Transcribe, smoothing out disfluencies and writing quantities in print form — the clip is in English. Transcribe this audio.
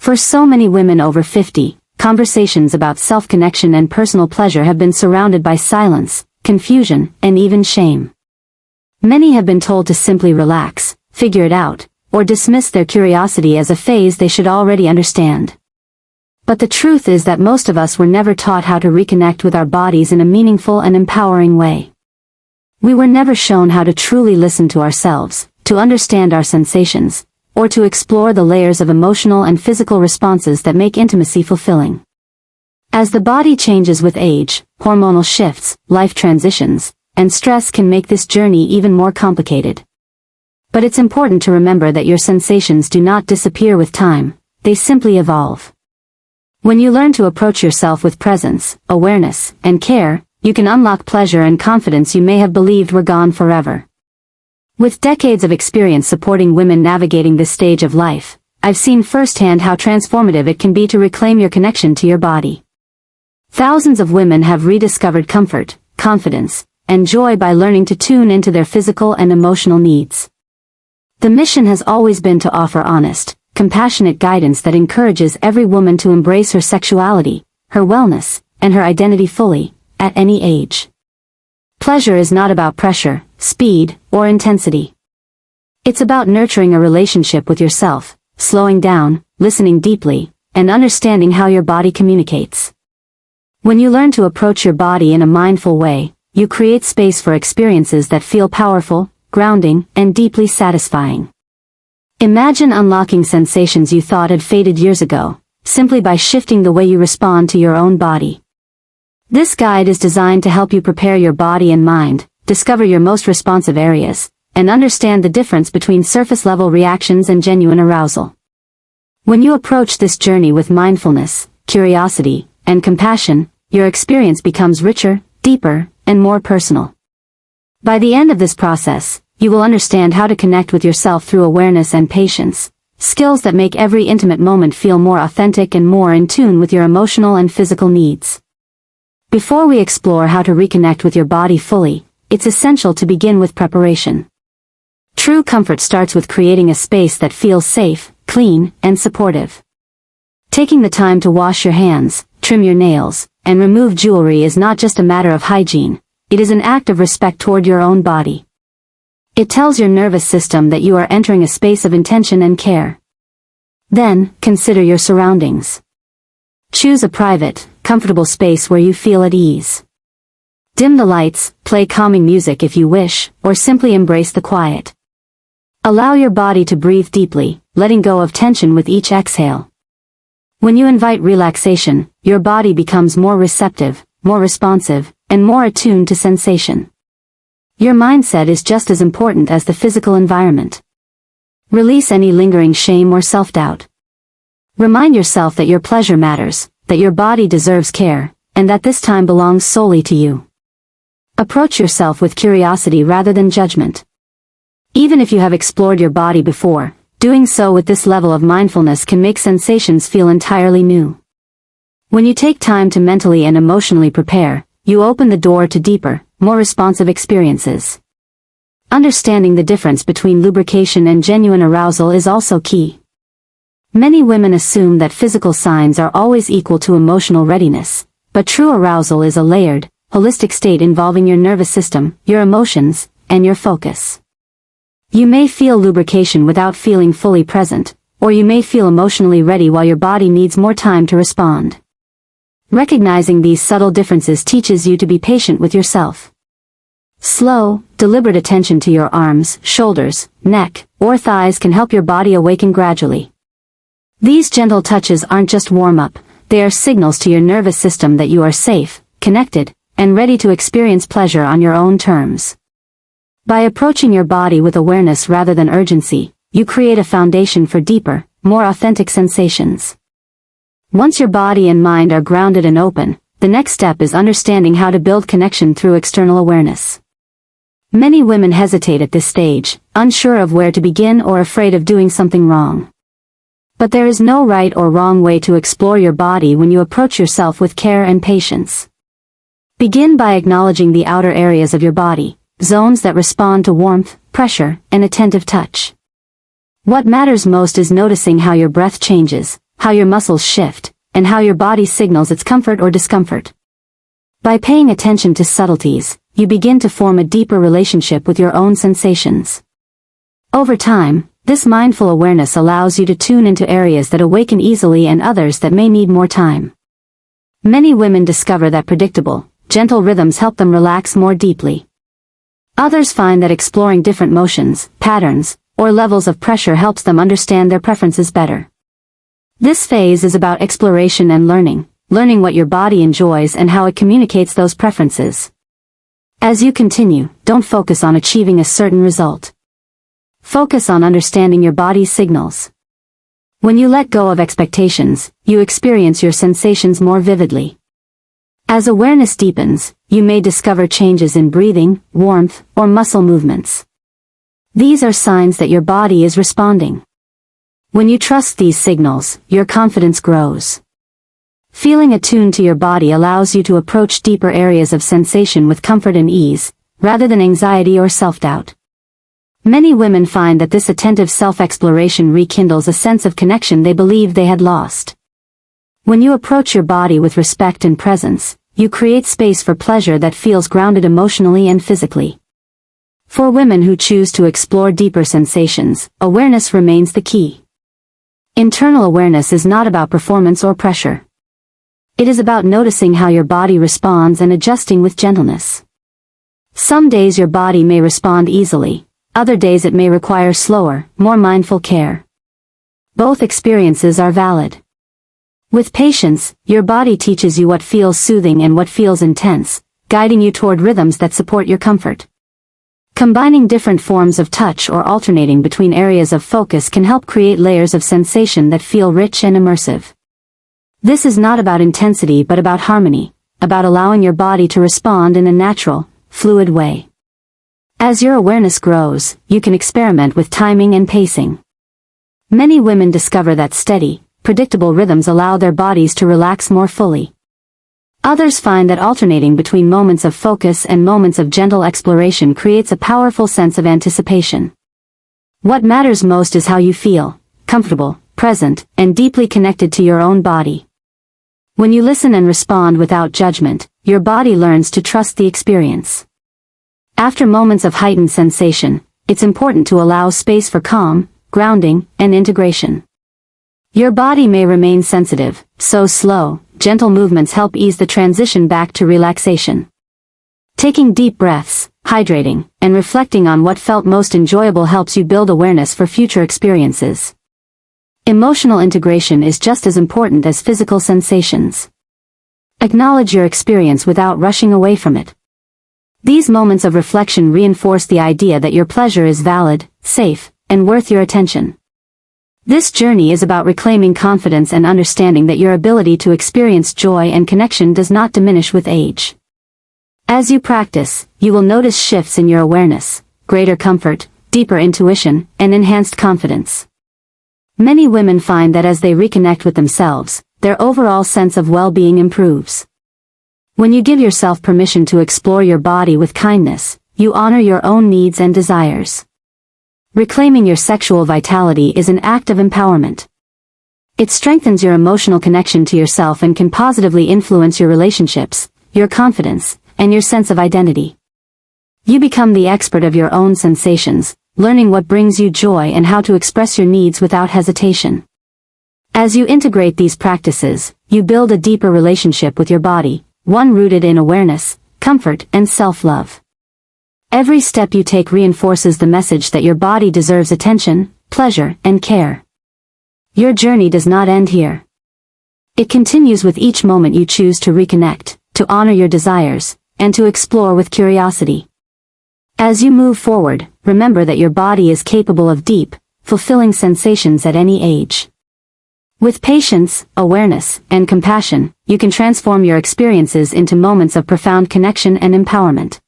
For so many women over 50, conversations about self-connection and personal pleasure have been surrounded by silence, confusion, and even shame. Many have been told to simply relax, figure it out, or dismiss their curiosity as a phase they should already understand. But the truth is that most of us were never taught how to reconnect with our bodies in a meaningful and empowering way. We were never shown how to truly listen to ourselves, to understand our sensations, or to explore the layers of emotional and physical responses that make intimacy fulfilling. As the body changes with age, hormonal shifts, life transitions, and stress can make this journey even more complicated. But it's important to remember that your sensations do not disappear with time, they simply evolve. When you learn to approach yourself with presence, awareness, and care, you can unlock pleasure and confidence you may have believed were gone forever. With decades of experience supporting women navigating this stage of life, I've seen firsthand how transformative it can be to reclaim your connection to your body. Thousands of women have rediscovered comfort, confidence, and joy by learning to tune into their physical and emotional needs. The mission has always been to offer honest, compassionate guidance that encourages every woman to embrace her sexuality, her wellness, and her identity fully, at any age. Pleasure is not about pressure, speed, or intensity. It's about nurturing a relationship with yourself, slowing down, listening deeply, and understanding how your body communicates. When you learn to approach your body in a mindful way, you create space for experiences that feel powerful, grounding, and deeply satisfying. Imagine unlocking sensations you thought had faded years ago, simply by shifting the way you respond to your own body. This guide is designed to help you prepare your body and mind, discover your most responsive areas, and understand the difference between surface-level reactions and genuine arousal. When you approach this journey with mindfulness, curiosity, and compassion, your experience becomes richer, deeper, and more personal. By the end of this process, you will understand how to connect with yourself through awareness and patience, skills that make every intimate moment feel more authentic and more in tune with your emotional and physical needs. Before we explore how to reconnect with your body fully, it's essential to begin with preparation. True comfort starts with creating a space that feels safe, clean, and supportive. Taking the time to wash your hands, trim your nails, and remove jewelry is not just a matter of hygiene, it is an act of respect toward your own body. It tells your nervous system that you are entering a space of intention and care. Then, consider your surroundings. Choose a private, comfortable space where you feel at ease. Dim the lights, play calming music if you wish, or simply embrace the quiet. Allow your body to breathe deeply, letting go of tension with each exhale. When you invite relaxation, your body becomes more receptive, more responsive, and more attuned to sensation. Your mindset is just as important as the physical environment. Release any lingering shame or self-doubt. Remind yourself that your pleasure matters, that your body deserves care, and that this time belongs solely to you. Approach yourself with curiosity rather than judgment. Even if you have explored your body before, doing so with this level of mindfulness can make sensations feel entirely new. When you take time to mentally and emotionally prepare, you open the door to deeper, more responsive experiences. Understanding the difference between lubrication and genuine arousal is also key. Many women assume that physical signs are always equal to emotional readiness, but true arousal is a layered, holistic state involving your nervous system, your emotions, and your focus. You may feel lubrication without feeling fully present, or you may feel emotionally ready while your body needs more time to respond. Recognizing these subtle differences teaches you to be patient with yourself. Slow, deliberate attention to your arms, shoulders, neck, or thighs can help your body awaken gradually. These gentle touches aren't just warm-up, they are signals to your nervous system that you are safe, connected, and ready to experience pleasure on your own terms. By approaching your body with awareness rather than urgency, you create a foundation for deeper, more authentic sensations. Once your body and mind are grounded and open, the next step is understanding how to build connection through external awareness. Many women hesitate at this stage, unsure of where to begin or afraid of doing something wrong. But there is no right or wrong way to explore your body when you approach yourself with care and patience. Begin by acknowledging the outer areas of your body, zones that respond to warmth, pressure, and attentive touch. What matters most is noticing how your breath changes, how your muscles shift, and how your body signals its comfort or discomfort. By paying attention to subtleties, you begin to form a deeper relationship with your own sensations. Over time, this mindful awareness allows you to tune into areas that awaken easily and others that may need more time. Many women discover that predictable, gentle rhythms help them relax more deeply. Others find that exploring different motions, patterns, or levels of pressure helps them understand their preferences better. This phase is about exploration and learning what your body enjoys and how it communicates those preferences. As you continue, don't focus on achieving a certain result. Focus on understanding your body's signals. When you let go of expectations, you experience your sensations more vividly. As awareness deepens, you may discover changes in breathing, warmth, or muscle movements. These are signs that your body is responding. When you trust these signals, your confidence grows. Feeling attuned to your body allows you to approach deeper areas of sensation with comfort and ease, rather than anxiety or self-doubt. Many women find that this attentive self-exploration rekindles a sense of connection they believed they had lost. When you approach your body with respect and presence, you create space for pleasure that feels grounded emotionally and physically. For women who choose to explore deeper sensations, awareness remains the key. Internal awareness is not about performance or pressure. It is about noticing how your body responds and adjusting with gentleness. Some days your body may respond easily, other days it may require slower, more mindful care. Both experiences are valid. With patience, your body teaches you what feels soothing and what feels intense, guiding you toward rhythms that support your comfort. Combining different forms of touch or alternating between areas of focus can help create layers of sensation that feel rich and immersive. This is not about intensity but about harmony, about allowing your body to respond in a natural, fluid way. As your awareness grows, you can experiment with timing and pacing. Many women discover that steady, predictable rhythms allow their bodies to relax more fully. Others find that alternating between moments of focus and moments of gentle exploration creates a powerful sense of anticipation. What matters most is how you feel, comfortable, present, and deeply connected to your own body. When you listen and respond without judgment, your body learns to trust the experience. After moments of heightened sensation, it's important to allow space for calm, grounding, and integration. Your body may remain sensitive, so slow, gentle movements help ease the transition back to relaxation. Taking deep breaths, hydrating, and reflecting on what felt most enjoyable helps you build awareness for future experiences. Emotional integration is just as important as physical sensations. Acknowledge your experience without rushing away from it. These moments of reflection reinforce the idea that your pleasure is valid, safe, and worth your attention. This journey is about reclaiming confidence and understanding that your ability to experience joy and connection does not diminish with age. As you practice, you will notice shifts in your awareness, greater comfort, deeper intuition, and enhanced confidence. Many women find that as they reconnect with themselves, their overall sense of well-being improves. When you give yourself permission to explore your body with kindness, you honor your own needs and desires. Reclaiming your sexual vitality is an act of empowerment. It strengthens your emotional connection to yourself and can positively influence your relationships, your confidence, and your sense of identity. You become the expert of your own sensations, learning what brings you joy and how to express your needs without hesitation. As you integrate these practices, you build a deeper relationship with your body, one rooted in awareness, comfort, and self-love. Every step you take reinforces the message that your body deserves attention, pleasure, and care. Your journey does not end here. It continues with each moment you choose to reconnect, to honor your desires, and to explore with curiosity. As you move forward, remember that your body is capable of deep, fulfilling sensations at any age. With patience, awareness, and compassion, you can transform your experiences into moments of profound connection and empowerment.